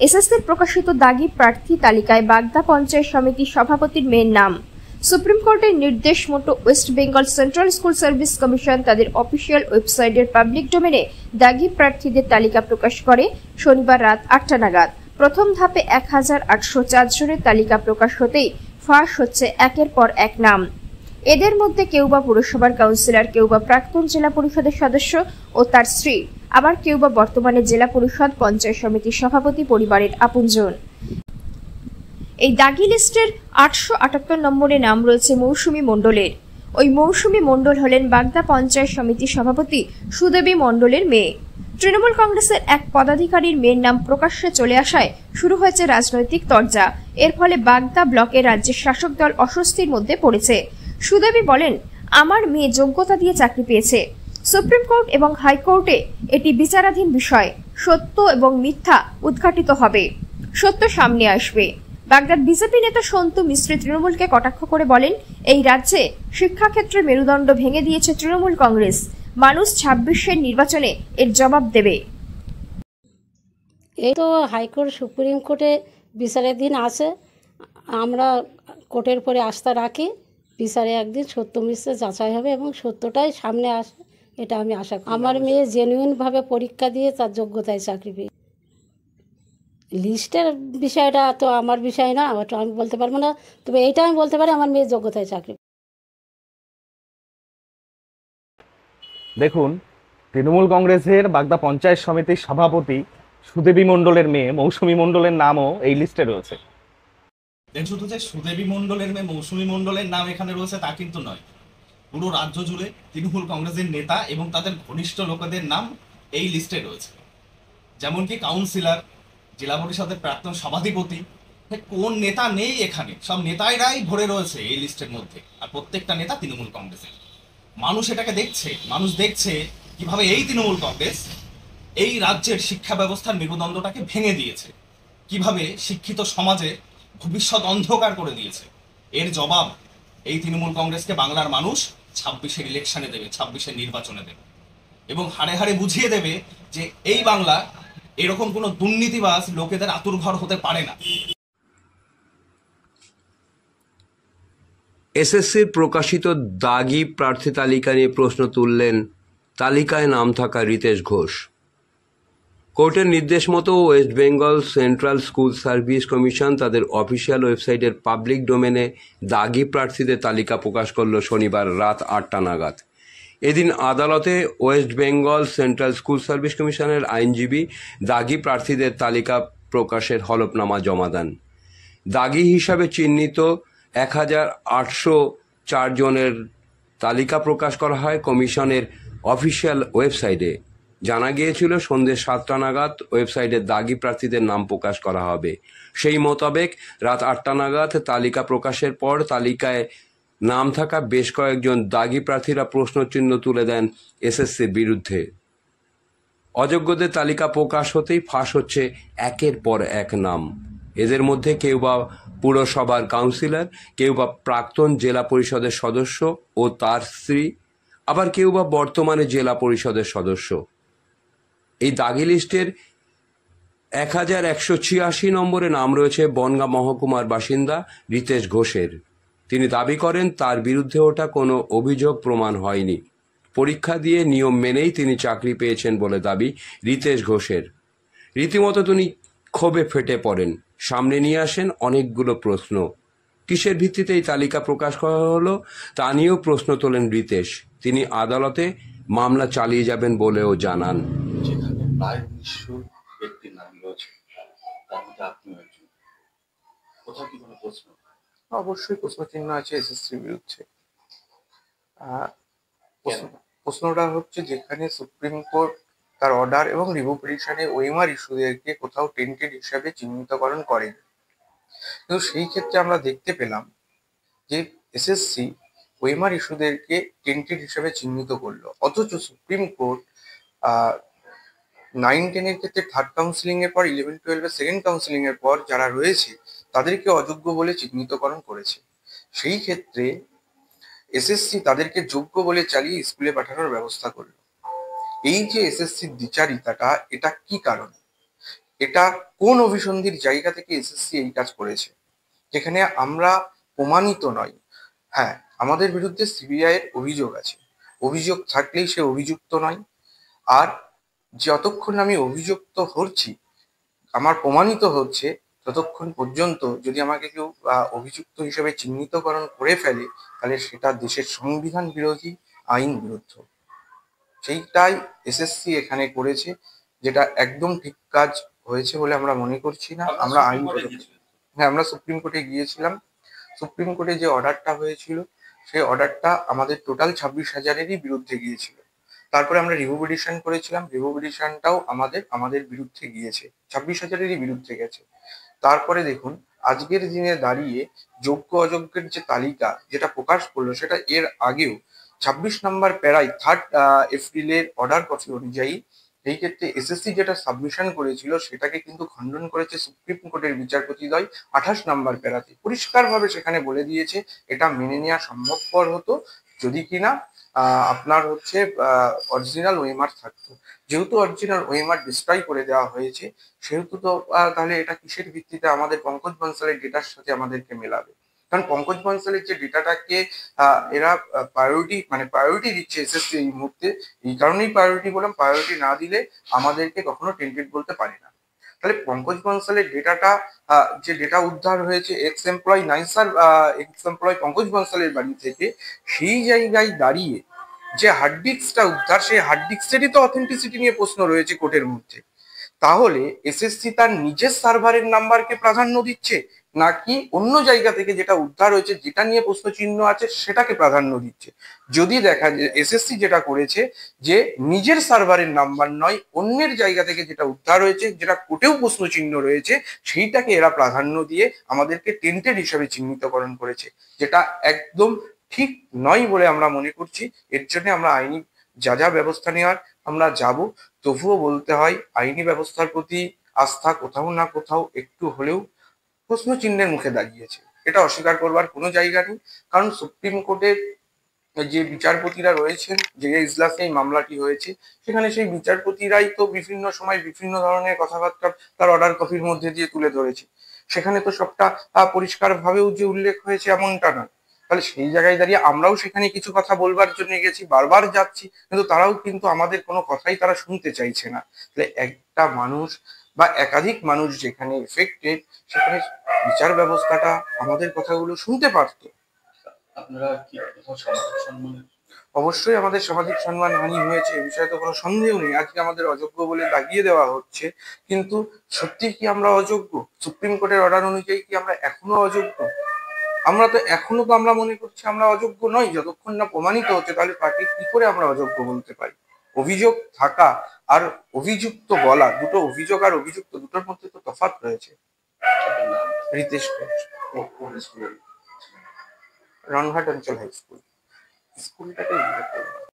এসএসসির প্রকাশিত দাগি প্রার্থী তালিকায় বাগদা পঞ্চায়েত সমিতির সভাপতির মেয়ের নাম। সুপ্রিম কোর্টের নির্দেশ মতো West Bengal central school service commission তাদের অফিসিয়াল ওয়েবসাইটের পাবলিক ডোমেনে দাগি প্রার্থীদের তালিকা প্রকাশ করে শনিবার রাত 8টা নাগাদ। প্রথম ধাপে 1804 জনের তালিকা প্রকাশ হতেই ফাঁস হচ্ছে একের পর এক নাম। এদের মধ্যে কেউ বা পুরসভার কাউন্সিলর, কেউ বা প্রাক্তন জেলা পরিষদের সদস্য ও তার স্ত্রী, আবার কেউ বা বর্তমানে জেলা পরিষদ পঞ্চায়েত সমিতির সভাপতি পরিবারের আপনজন। এই দাগি লিস্টের 878 নম্বরে নাম রয়েছে মৌসুমী মণ্ডলের। ওই মৌসুমী মণ্ডল হলেন বাগদা পঞ্চায়েত সমিতির সভাপতি সুদেবী মণ্ডলের মেয়ে। তৃণমূল কংগ্রেসের এক পদাধিকারীর মেয়ের নাম প্রকাশ্যে চলে আসায় শুরু হয়েছে রাজনৈতিক তরজা। এর ফলে বাগদা ব্লকের রাজ্যের শাসক দল অস্বস্তির মধ্যে পড়েছে। সুদেবী বলেন, আমার মেয়ে যোগ্যতা দিয়ে চাকরি পেয়েছে। সুপ্রিম কোর্ট এবং হাইকোর্টে এটি বিচারাধীন বিষয়। সত্য এবং মিথ্যা উদ্ঘাটিত হবে, সত্য সামনে আসবে। বাগদার বিজেপি নেতা সন্তু মিস্ত্রি তৃণমূলকে কটাক্ষ করে বলেন, এই রাজ্যে শিক্ষাক্ষেত্রের মেরুদণ্ড ভেঙে দিয়েছে তৃণমূল কংগ্রেস। মানুষ 26-এর নির্বাচনে এর জবাব দেবে। এই তো হাইকোর্ট সুপ্রিম কোর্টে বিচারাধীন আছে। আমরা কোর্টের পরে আস্থা রাখি। বিচারে একদিন সত্য মিথ্যা যাচাই হবে এবং সত্যটাই সামনে আসে, এটা আমি আশা করি। আমার মেয়ে জেনুইনভাবে পরীক্ষা দিয়ে তার যোগ্যতায় চাকরি পেয়ে। লিস্টের বিষয়টা তো আমার বিষয় না, ওটা আমি বলতে পারবো না, তবে এইটা আমি বলতে পারি আমার মেয়ের যোগ্যতায় চাকরি। দেখুন, তৃণমূল কংগ্রেসের বাগদা পঞ্চায়েত সমিতির সভাপতি সুদেবী মণ্ডলের মেয়ে মৌসুমী মণ্ডলের নামও এই লিস্টে রয়েছে। শুধু যে সুদেবী মণ্ডলের মেয়ে মৌসুমী মণ্ডলের নাম এখানে রয়েছে তা কিন্তু নয়, পুরো রাজ্য জুড়ে তৃণমূল কংগ্রেসের নেতা এবং তাদের ঘনিষ্ঠ লোকেদের নাম এই লিস্টে রয়েছে। যেমন কি কাউন্সিলর, জেলা পরিষদের প্রাক্তন সভাধিপতি, কোন নেতা নেই এখানে, সব নেতাইরাই ভরে রয়েছে এই লিস্টের মধ্যে। আর প্রত্যেকটা নেতা তৃণমূল কংগ্রেসের। মানুষ এটাকে দেখছে, মানুষ দেখছে কিভাবে এই তৃণমূল কংগ্রেস এই রাজ্যের শিক্ষা ব্যবস্থার মেরুদণ্ডটাকে ভেঙে দিয়েছে, কিভাবে শিক্ষিত সমাজে ভবিষ্যৎ অন্ধকার করে দিয়েছে। এর জবাব এই তৃণমূল কংগ্রেসকে বাংলার মানুষ 26-এর ইলেকশনে দেবে, 26-এর নির্বাচনে দেবে এবং হাড়ে হাড়ে বুঝিয়ে দেবে যে এই বাংলা এরকম কোনো দুর্নীতিবাজ লোকেদের আতুরঘর হতে পারে না। এসএসসির প্রকাশিত দাগি প্রার্থী তালিকা নিয়ে প্রশ্ন তুললেন তালিকায় নাম থাকা রিতেশ ঘোষ। কোর্টের নির্দেশ মতো West Bengal central school service commission তাদের অফিসিয়াল ওয়েবসাইটের পাবলিক ডোমেনে দাগি প্রার্থীদের তালিকা প্রকাশ করল শনিবার রাত 8টা নাগাদ। এদিন আদালতে West Bengal central school service কমিশনের আইনজীবী দাগি প্রার্থীদের তালিকা প্রকাশের হলফনামা জমা দেন। দাগি হিসাবে চিহ্নিত 1804 জনের তালিকা প্রকাশ করা হয় কমিশনের অফিসিয়াল ওয়েবসাইটে। জানা গিয়েছিল সন্ধ্যে 7টা নাগাদ ওয়েবসাইটে দাগি প্রার্থীদের নাম প্রকাশ করা হবে। সেই মোতাবেক রাত 8টা নাগাদ তালিকা প্রকাশের পর তালিকায় নাম থাকা বেশ কয়েকজন দাগি প্রার্থীরা প্রশ্নচিহ্ন তুলে দেন এসএসসির বিরুদ্ধে। অযোগ্যদের তালিকা প্রকাশ হতেই ফাঁস হচ্ছে একের পর এক নাম। এদের মধ্যে কেউ বা পুরসভার কাউন্সিলর, কেউ বা প্রাক্তন জেলা পরিষদের সদস্য ও তার স্ত্রী, আবার কেউ বা বর্তমানে জেলা পরিষদের সদস্য। এই দাগি লিস্টের 1186 নম্বরে নাম রয়েছে বনগাঁ মহকুমার বাসিন্দা রিতেশ ঘোষের। তিনি দাবি করেন তার বিরুদ্ধে ওঠা কোনো অভিযোগ প্রমাণ হয়নি। পরীক্ষা দিয়ে নিয়ম মেনেই তিনি চাকরি পেয়েছেন বলে দাবি রিতেশ ঘোষের। রীতিমতো তিনি ক্ষোভে ফেটে পড়েন, সামনে নিয়ে আসেন অনেকগুলো প্রশ্ন। কিসের ভিত্তিতে এই তালিকা প্রকাশ করা হলো তা নিয়েও প্রশ্ন তোলেন রিতেশ। তিনি আদালতে মামলা চালিয়ে যাবেন বলেও জানান। যেখানে প্রায় 1900 ব্যক্তির নাম রয়েছে, তার মধ্যে আপনিও একজন, কোথাও কি কোনো প্রশ্ন? অবশ্যই প্রশ্ন চিহ্ন আছে এসএসসির বিরুদ্ধে। প্রশ্নটা হচ্ছে, যেখানে সুপ্রিম কোর্ট তার অর্ডার এবং রিভিউ পিটিশনে ওএমআর ইস্যুদেরকে কোথাও টেন্টেড হিসাবে চিহ্নিতকরণ করেন, কিন্তু সেই ক্ষেত্রে আমরা দেখতে পেলাম যে এসএসসি ওএমআর ইস্যুদেরকে টেন্টেড হিসাবে চিহ্নিত করলো, অথচ সুপ্রিম কোর্ট 9-10 এর ক্ষেত্রে থার্ড কাউন্সিলিং এর পর 11-12 সেকেন্ড কাউন্সিলিং এর পর যারা রয়েছে তাদেরকে অযোগ্য বলে চিহ্নিতকরণ করেছে। সেই ক্ষেত্রে এসএসসি তাদেরকে যোগ্য বলে চালিয়ে স্কুলে পাঠানোর ব্যবস্থা করলো। এই যে এসএসসির দ্বিচারিতাটা, এটা কি কারণ? এটা কোন অভিসন্ধির জায়গা থেকে এসএসসি এই কাজ করেছে, যেখানে আমরা প্রমাণিত নয়। হ্যাঁ, আমাদের বিরুদ্ধে সিবিআই এর অভিযোগ আছে, অভিযোগ থাকলেই সে অভিযুক্ত নয়। আর যতক্ষণ আমি অভিযুক্ত হচ্ছি, আমার প্রমাণিত হচ্ছে, ততক্ষণ পর্যন্ত যদি আমাকে কেউ অভিযুক্ত হিসেবে চিহ্নিতকরণ করে ফেলে, তাহলে সেটা দেশের সংবিধান বিরোধী, আইন বিরুদ্ধ। সেইটাই এসএসসি এখানে করেছে, যেটা একদম ঠিক কাজ হয়েছে বলে আমরা মনে করছি না। আমরা আইন হ্যাঁ, আমরা সুপ্রিম কোর্টে গিয়েছিলাম। সুপ্রিম কোর্টে যে অর্ডারটা হয়েছিল, সেই অর্ডারটা আমাদের টোটাল 26,000-এরই বিরুদ্ধে গিয়েছিল। তারপরে আমরা রিভিউ পিটিশন করেছিলাম, রিভিউ পিটিশনটাও আমাদের বিরুদ্ধে গিয়েছে, 26,000-এরই বিরুদ্ধে গেছে। তারপরে দেখুন, আজকের দিনে দাঁড়িয়ে যোগ্য অযোগ্যের যে তালিকা যেটা প্রকাশ করলো, সেটা এর আগেও 26 নম্বর প্যারায় 3 এপ্রিলের অর্ডার কপি অনুযায়ী এই ক্ষেত্রে এসএসসি যেটা সাবমিশন করেছিল, সেটাকে কিন্তু খণ্ডন করেছে সুপ্রিম কোর্টের বিচারপতিদ্বয় 28 নম্বর প্যারাতে। পরিষ্কারভাবে সেখানে বলে দিয়েছে এটা মেনে নেওয়া সম্ভবপর হতো যদি কিনা আপনার হচ্ছে অরিজিনাল ওএমআর থাকতো। যেহেতু অরিজিনাল ওএমআর ডিস্ট্রয় করে দেওয়া হয়েছে, সেহেতু তো তাহলে এটা কিসের ভিত্তিতে আমাদের পঙ্কজ বনসালের ডেটার সাথে আমাদেরকে মেলাবে? কারণ পঙ্কজ বনসালের যে ডেটাটাকে এরা প্রায়োরিটি দিচ্ছে এসএসসি এই মুহূর্তে, এই কারণেই প্রায়োরিটি বললাম, প্রায়োরিটি না দিলে আমাদেরকে কখনো টেন্টেড বলতে পারে না। তাহলে পঙ্কজ বনসালের ডেটাটা, যে ডেটা উদ্ধার হয়েছে এক্স এমপ্লয় পঙ্কজ বনসালের বাড়ি থেকে, সেই জায়গায় দাঁড়িয়ে যে হার্ড ডিস্কটা উদ্ধার, সেই হার্ড ডিস্কেরই তো অথেন্টিসিটি নিয়ে প্রশ্ন রয়েছে কোর্টের মধ্যে। তাহলে এসএসসি তার নিজের সার্ভারের নাম্বারকে প্রাধান্য দিচ্ছে, নাকি অন্য জায়গা থেকে যেটা উদ্ধার হয়েছে, যেটা নিয়ে প্রশ্ন চিহ্ন আছে, সেটাকে প্রাধান্য দিচ্ছে? যদি দেখা যায় এসএসসি যেটা করেছে, যে নিজের সার্ভারের নাম্বার নয়, অন্যের জায়গা থেকে যেটা উদ্ধার হয়েছে, যেটা কোর্টেও প্রশ্ন চিহ্ন রয়েছে, সেইটাকে এরা প্রাধান্য দিয়ে আমাদেরকে টেন্টেড হিসাবে চিহ্নিতকরণ করেছে, যেটা একদম ঠিক নয় বলে আমরা মনে করছি। এর জন্য আমরা আইনি যা ব্যবস্থা নেওয়ার আমরা যাব। তবুও বলতে হয়, আইনি ব্যবস্থার প্রতি আস্থা কোথাও না কোথাও একটু হলেও প্রশ্ন চিহ্নের মুখে দাঁড়িয়েছে, এটা অস্বীকার করবার কোনো জায়গা নেই। কারণ সুপ্রিম কোর্টের যে বিচারপতিরা রয়েছেন, যে ইজলাসে এই মামলাটি হয়েছে, সেখানে সেই বিচারপতিরাই তো বিভিন্ন সময় বিভিন্ন ধরনের কথাবার্তা তার অর্ডার কপির মধ্যে দিয়ে তুলে ধরেছে। সেখানে তো সবটা পরিষ্কার ভাবেও যে উল্লেখ হয়েছে এমনটা নয়। তাহলে সেই জায়গায় দাঁড়িয়ে আমরাও সেখানে কিছু কথা বলবার জন্য গেছি, বারবার যাচ্ছি, কিন্তু তারাও কিন্তু আমাদের কোনো কথাই তারা শুনতে চাইছে না। তাহলে একটা মানুষ বা একাধিক মানুষ যেখানে এফেক্টেড, সেখানে বিচার ব্যবস্থাটা আমাদের কথাগুলো শুনতে পারতো। আপনারা কি কোথাও সামাজিক সম্মানের অবশ্যই আমাদের সামাজিক সম্মান হানি হয়েছে, এ বিষয়ে তো কোনো সন্দেহ নেই। আজকে আমাদের অযোগ্য বলে দাগিয়ে দেওয়া হচ্ছে, কিন্তু সত্যি কি আমরা অযোগ্য? সুপ্রিম কোর্টের অর্ডার অনুযায়ী কি আমরা এখনো অযোগ্য? আমরা মনে করছি আমরা অযোগ্য নই, যতক্ষণ না প্রমাণিত হচ্ছে। তাহলে তাকে কি করে আমরা অযোগ্য বলতে পারি? অভিযোগ থাকা আর অভিযুক্ত বলা, দুটো অভিযোগ আর অভিযুক্ত দুটোর মধ্যে তো তফাৎ রয়েছে। রিতেশ ঘোষ, কোন স্কুলের? রনঘাট অঞ্চল হাই স্কুল। স্কুলটাকে উল্লেখ করবো।